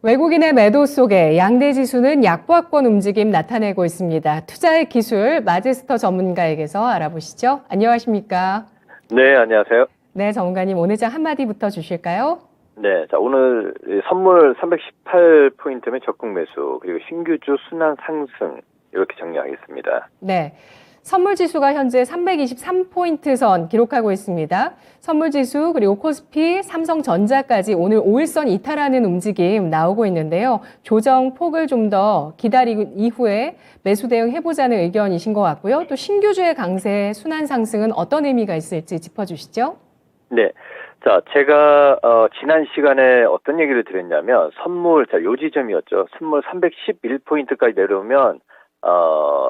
외국인의 매도 속에 양대 지수는 약보합권 움직임 나타내고 있습니다. 투자의 기술 마제스터 전문가에게서 알아보시죠. 안녕하십니까? 네, 안녕하세요. 네, 전문가님 오늘 장 한마디부터 주실까요? 네, 자, 오늘 선물 318포인트면 적극 매수, 그리고 신규주 순환 상승, 이렇게 정리하겠습니다. 네. 선물 지수가 현재 323포인트 선 기록하고 있습니다. 선물 지수 그리고 코스피, 삼성전자까지 오늘 5일선 이탈하는 움직임 나오고 있는데요. 조정 폭을 좀 더 기다린 이후에 매수 대응 해보자는 의견이신 것 같고요. 또 신규주의 강세 순환 상승은 어떤 의미가 있을지 짚어주시죠. 네, 자, 제가 지난 시간에 어떤 얘기를 드렸냐면 선물, 자, 요 지점이었죠. 선물 311포인트까지 내려오면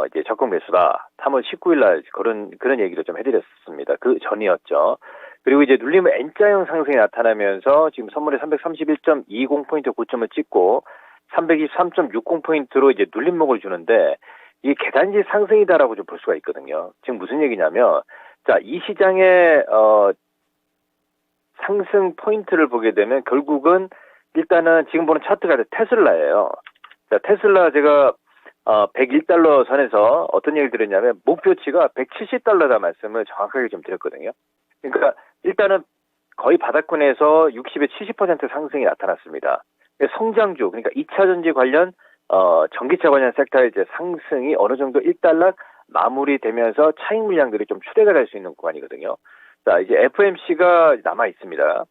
이제 적극 매수다. 3월 19일 날 그런 얘기를 좀 해드렸습니다. 그 전이었죠. 그리고 이제 눌림의 N자형 상승이 나타나면서 지금 선물에 331.20포인트 고점을 찍고 323.60포인트로 이제 눌림목을 주는데 이게 계단식 상승이다라고 좀 볼 수가 있거든요. 지금 무슨 얘기냐면 자, 이 시장의 상승 포인트를 보게 되면 결국은 일단은 지금 보는 차트가 테슬라예요. 자, 테슬라 제가 101달러 선에서 어떤 얘기를 드렸냐면 목표치가 170달러다 말씀을 정확하게 좀 드렸거든요. 그러니까 일단은 거의 바닥권에서 60에 70% 상승이 나타났습니다. 성장주, 그러니까 2차 전지 관련 전기차 관련 섹터의 이제 상승이 어느 정도 일단락 마무리되면서 차익 물량들이 좀 출회가 될 수 있는 구간이거든요. 자, 이제 FMC가 남아 있습니다.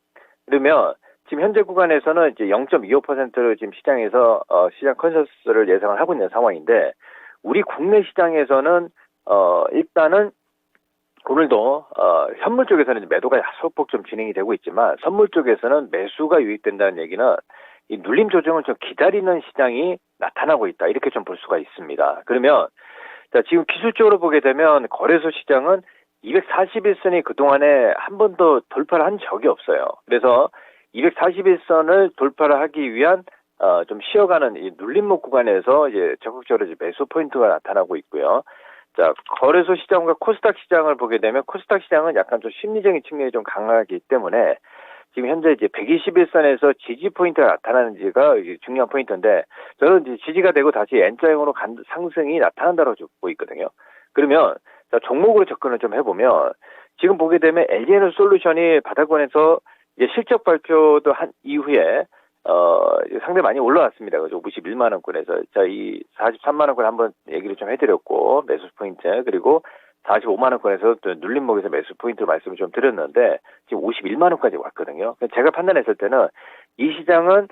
그러면 지금 현재 구간에서는 이제 0.25%를 지금 시장에서 시장 컨센서스를 예상을 하고 있는 상황인데 우리 국내 시장에서는 일단은 오늘도 현물 쪽에서는 매도가 소폭 좀 진행이 되고 있지만 선물 쪽에서는 매수가 유입된다는 얘기는 이 눌림 조정을 좀 기다리는 시장이 나타나고 있다 이렇게 좀 볼 수가 있습니다. 그러면 자, 지금 기술적으로 보게 되면 거래소 시장은 241선이 그동안에 한 번도 돌파를 한 적이 없어요. 그래서 241선을 돌파를 하기 위한 좀 쉬어가는 이 눌림목 구간에서 이제 적극적으로 이제 매수 포인트가 나타나고 있고요. 자, 거래소 시장과 코스닥 시장을 보게 되면 코스닥 시장은 약간 좀 심리적인 측면이 좀 강하기 때문에 지금 현재 이제 121선에서 지지 포인트가 나타나는지가 중요한 포인트인데 저는 이제 지지가 되고 다시 N자형으로 상승이 나타난다고 보고 있거든요. 그러면 자, 종목으로 접근을 좀 해보면 지금 보게 되면 LG에너지 솔루션이 바닥권에서 이제 실적 발표도 한 이후에 상당히 많이 올라왔습니다. 그죠? 51만 원권에서 자, 이 43만 원권 한번 얘기를 좀 해드렸고 매수 포인트 그리고 45만 원권에서 또 눌림목에서 매수 포인트 말씀을 좀 드렸는데 지금 51만 원까지 왔거든요. 제가 판단했을 때는 이 시장은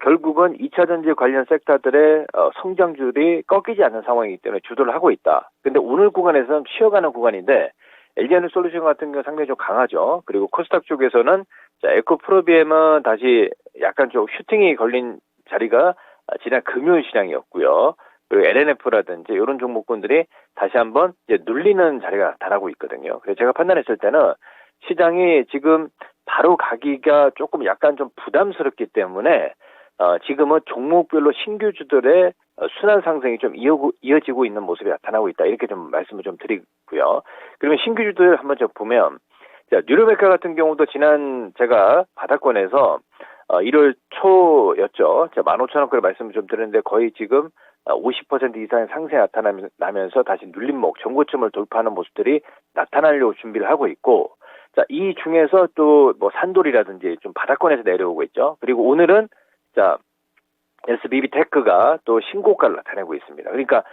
결국은 2차 전지 관련 섹터들의 성장률이 꺾이지 않는 상황이기 때문에 주도를 하고 있다. 근데 오늘 구간에서는 쉬어가는 구간인데 LG에너지 솔루션 같은 경우 상당히 좀 강하죠. 그리고 코스닥 쪽에서는 자, 에코프로비엠은 다시 약간 좀 슈팅이 걸린 자리가 지난 금요일 시장이었고요. 그리고 LNF라든지 이런 종목군들이 다시 한번 이제 눌리는 자리가 나타나고 있거든요. 그래서 제가 판단했을 때는 시장이 지금 바로 가기가 조금 약간 좀 부담스럽기 때문에 지금은 종목별로 신규주들의 순환 상승이 좀 이어지고 있는 모습이 나타나고 있다. 이렇게 좀 말씀을 좀 드리고요. 그러면 신규주들 한번 좀 보면 자, 뉴로메카 같은 경우도 지난 제가 바닥권에서 1월 초였죠. 제가 15,000원까지 말씀을 좀 드렸는데 거의 지금 50% 이상의 상승이 나타나면서 다시 눌림목, 정고점을 돌파하는 모습들이 나타나려고 준비를 하고 있고 자, 이 중에서 또 뭐 산돌이라든지 좀 바닥권에서 내려오고 있죠. 그리고 오늘은 자, SBB 테크가 또 신고가를 나타내고 있습니다. 그러니까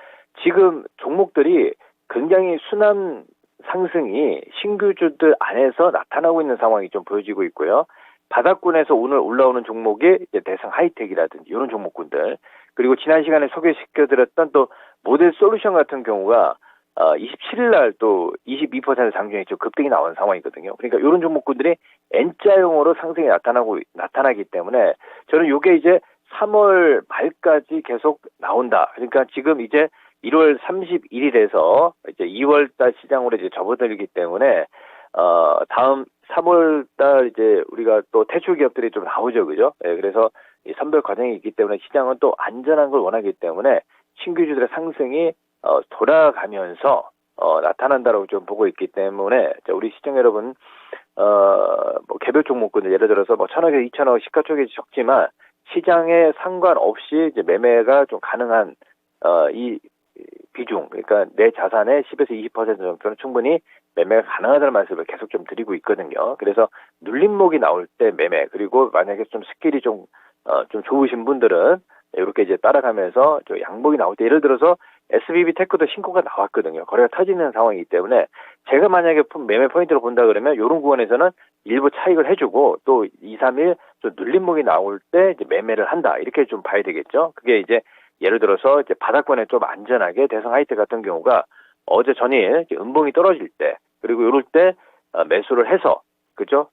지금 종목들이 굉장히 순환 상승이 신규주들 안에서 나타나고 있는 상황이 좀 보여지고 있고요. 바닥권에서 오늘 올라오는 종목이 이제 대상 하이텍이라든지 이런 종목군들 그리고 지난 시간에 소개시켜드렸던 또 모델 솔루션 같은 경우가 27일 날 또 22% 상중에 좀 급등이 나온 상황이거든요. 그러니까 이런 종목군들이 N자형으로 상승이 나타나기 때문에 저는 이게 이제 3월 말까지 계속 나온다. 그러니까 지금 이제 1월 31일에서 이제 2월 달 시장으로 이제 접어들기 때문에 다음 3월 달 이제 우리가 또 퇴출 기업들이 좀 나오죠. 그죠? 예, 그래서 이 선별 과정이 있기 때문에 시장은 또 안전한 걸 원하기 때문에 신규주들의 상승이 돌아가면서 나타난다라고 좀 보고 있기 때문에 우리 시청 여러분 뭐 개별 종목군들 예를 들어서 뭐 1,000억에서 2,000억 시가총액이 적지만 시장에 상관없이 이제 매매가 좀 가능한 이 비중, 그러니까 내 자산의 10에서 20% 정도는 충분히 매매가 가능하다는 말씀을 계속 좀 드리고 있거든요. 그래서 눌림목이 나올 때 매매, 그리고 만약에 좀 스킬이 좀 좋으신 분들은 이렇게 이제 따라가면서 저 양봉이 나올 때, 예를 들어서 SBB 테크도 신고가 나왔거든요. 거래가 터지는 상황이기 때문에 제가 만약에 매매 포인트로 본다 그러면 이런 구간에서는 일부 차익을 해주고 또 2, 3일 좀 눌림목이 나올 때 이제 매매를 한다, 이렇게 좀 봐야 되겠죠. 그게 이제 예를 들어서 이제 바닥권에 좀 안전하게 대성 하이텍 같은 경우가 어제 전일 음봉이 떨어질 때, 그리고 이럴 때 매수를 해서, 그죠?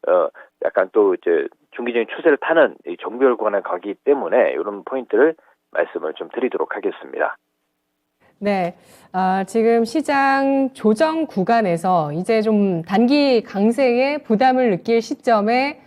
약간 또 이제 중기적인 추세를 타는 이 정비열 구간에 가기 때문에 이런 포인트를 말씀을 좀 드리도록 하겠습니다. 네, 지금 시장 조정 구간에서 이제 좀 단기 강세의 부담을 느낄 시점에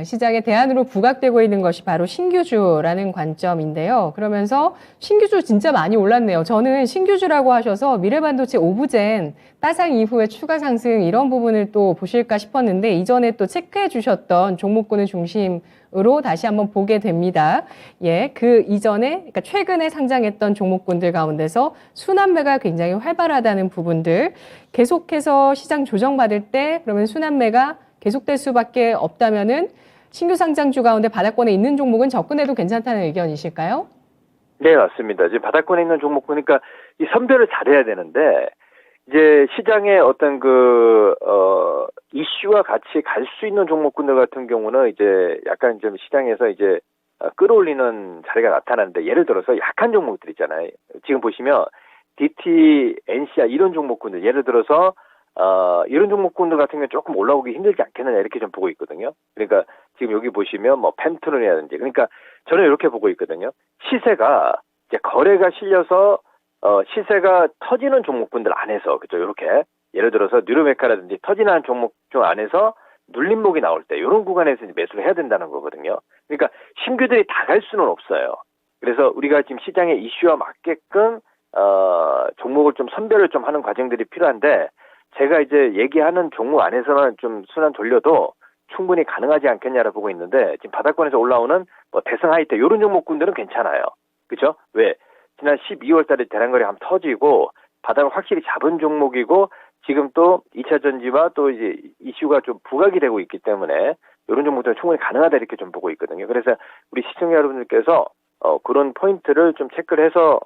시장의 대안으로 부각되고 있는 것이 바로 신규주라는 관점인데요. 그러면서 신규주 진짜 많이 올랐네요. 저는 신규주라고 하셔서 미래반도체 오브젠 따상 이후에 추가 상승 이런 부분을 또 보실까 싶었는데 이전에 또 체크해 주셨던 종목군을 중심으로 다시 한번 보게 됩니다. 예, 그 이전에, 그러니까 최근에 상장했던 종목군들 가운데서 순환매가 굉장히 활발하다는 부분들, 계속해서 시장 조정받을 때 그러면 순환매가 계속될 수밖에 없다면은 신규 상장주 가운데 바닥권에 있는 종목은 접근해도 괜찮다는 의견이실까요? 네, 맞습니다. 지금 바닥권에 있는 종목 보니까 이 선별을 잘해야 되는데, 이제 시장의 어떤 이슈와 같이 갈 수 있는 종목군들 같은 경우는 이제 약간 좀 시장에서 이제 끌어올리는 자리가 나타나는데, 예를 들어서 약한 종목들 있잖아요. 지금 보시면 DT, NCR 이런 종목군들, 예를 들어서 이런 종목군들 같은 경우는 조금 올라오기 힘들지 않겠느냐, 이렇게 좀 보고 있거든요. 그러니까 지금 여기 보시면 뭐 펜트론이라든지, 그러니까 저는 이렇게 보고 있거든요. 시세가 이제 거래가 실려서 시세가 터지는 종목군들 안에서, 그죠? 이렇게 예를 들어서 뉴로메카라든지 터지는 종목 중 안에서 눌림목이 나올 때 이런 구간에서 이제 매수를 해야 된다는 거거든요. 그러니까 신규들이 다 갈 수는 없어요. 그래서 우리가 지금 시장의 이슈와 맞게끔 종목을 좀 선별을 좀 하는 과정들이 필요한데, 제가 이제 얘기하는 종목 안에서만 좀 순환 돌려도 충분히 가능하지 않겠냐라고 보고 있는데, 지금 바닥권에서 올라오는 뭐 대성 하이텍 이런 종목군들은 괜찮아요. 그죠? 왜? 지난 12월 달에 대란거래 한번 터지고 바닥을 확실히 잡은 종목이고, 지금 또 2차 전지와 또 이제 이슈가 좀 부각이 되고 있기 때문에 이런 종목들은 충분히 가능하다, 이렇게 좀 보고 있거든요. 그래서 우리 시청자 여러분들께서 그런 포인트를 좀 체크를 해서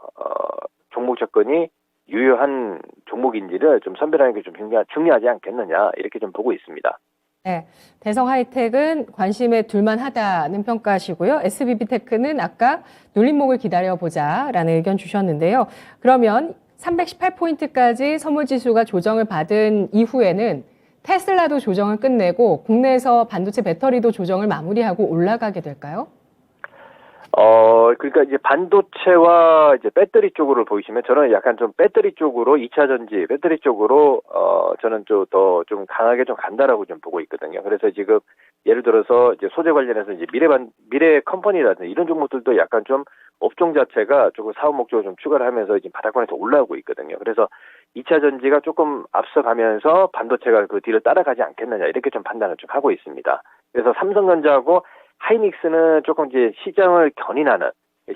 종목 접근이 유효한 종목인지를 좀 선별하는 게 좀 중요하지 않겠느냐, 이렇게 좀 보고 있습니다. 네, 대성 하이텍은 관심에 둘만하다는 평가시고요. SBB테크는 아까 눌림목을 기다려보자라는 의견 주셨는데요. 그러면 318포인트까지 선물지수가 조정을 받은 이후에는 테슬라도 조정을 끝내고 국내에서 반도체 배터리도 조정을 마무리하고 올라가게 될까요? 그러니까 이제 반도체와 이제 배터리 쪽으로 보이시면 저는 약간 좀 배터리 쪽으로 2차 전지 배터리 쪽으로 저는 더 좀 강하게 좀 간다라고 좀 보고 있거든요. 그래서 지금 예를 들어서 이제 소재 관련해서 이제 미래 컴퍼니라든지 이런 종목들도 약간 좀 업종 자체가 조금 사업 목적을 좀 추가를 하면서 지금 바닥권에서 올라오고 있거든요. 그래서 2차 전지가 조금 앞서가면서 반도체가 그 뒤를 따라가지 않겠느냐, 이렇게 좀 판단을 좀 하고 있습니다. 그래서 삼성전자하고 하이닉스는 조금 이제 시장을 견인하는,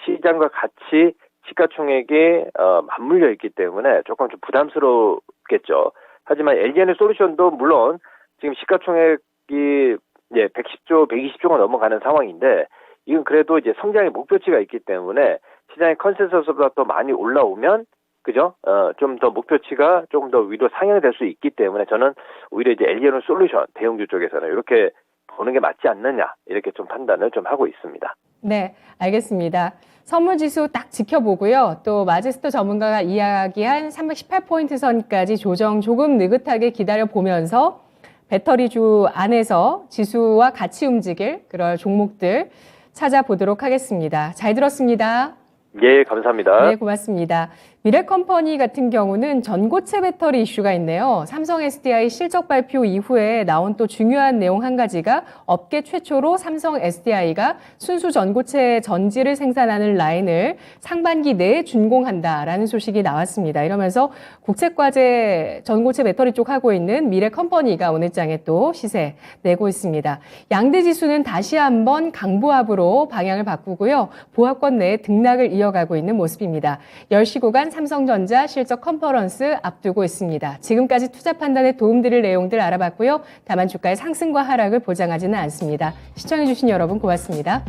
시장과 같이 시가총액이 맞물려 있기 때문에 조금 좀 부담스럽겠죠. 하지만 LG에너솔루션도 물론 지금 시가총액이 110조, 120조가 넘어가는 상황인데, 이건 그래도 이제 성장의 목표치가 있기 때문에 시장의 컨센서스보다 또 많이 올라오면, 그죠? 좀 더 목표치가 조금 더 위로 상향될 수 있기 때문에 저는 오히려 이제 LG에너솔루션 대형주 쪽에서는 이렇게 보는 게 맞지 않느냐, 이렇게 좀 판단을 좀 하고 있습니다. 네, 알겠습니다. 선물지수 딱 지켜보고요. 또 마제스터 전문가가 이야기한 318포인트 선까지 조정 조금 느긋하게 기다려보면서 배터리주 안에서 지수와 같이 움직일 그런 종목들 찾아보도록 하겠습니다. 잘 들었습니다. 예, 감사합니다. 네, 고맙습니다. 미래컴퍼니 같은 경우는 전고체 배터리 이슈가 있네요. 삼성 SDI 실적 발표 이후에 나온 또 중요한 내용 한 가지가 업계 최초로 삼성 SDI가 순수 전고체 전지를 생산하는 라인을 상반기 내에 준공한다라는 소식이 나왔습니다. 이러면서 국책과제 전고체 배터리 쪽 하고 있는 미래컴퍼니가 오늘장에 또 시세 내고 있습니다. 양대 지수는 다시 한번 강보합으로 방향을 바꾸고요. 보합권 내에 등락을 이어가고 있는 모습입니다. 10시 구간 삼성전자 실적 컨퍼런스 앞두고 있습니다. 지금까지 투자 판단에 도움드릴 내용들 알아봤고요. 다만 주가의 상승과 하락을 보장하지는 않습니다. 시청해주신 여러분 고맙습니다.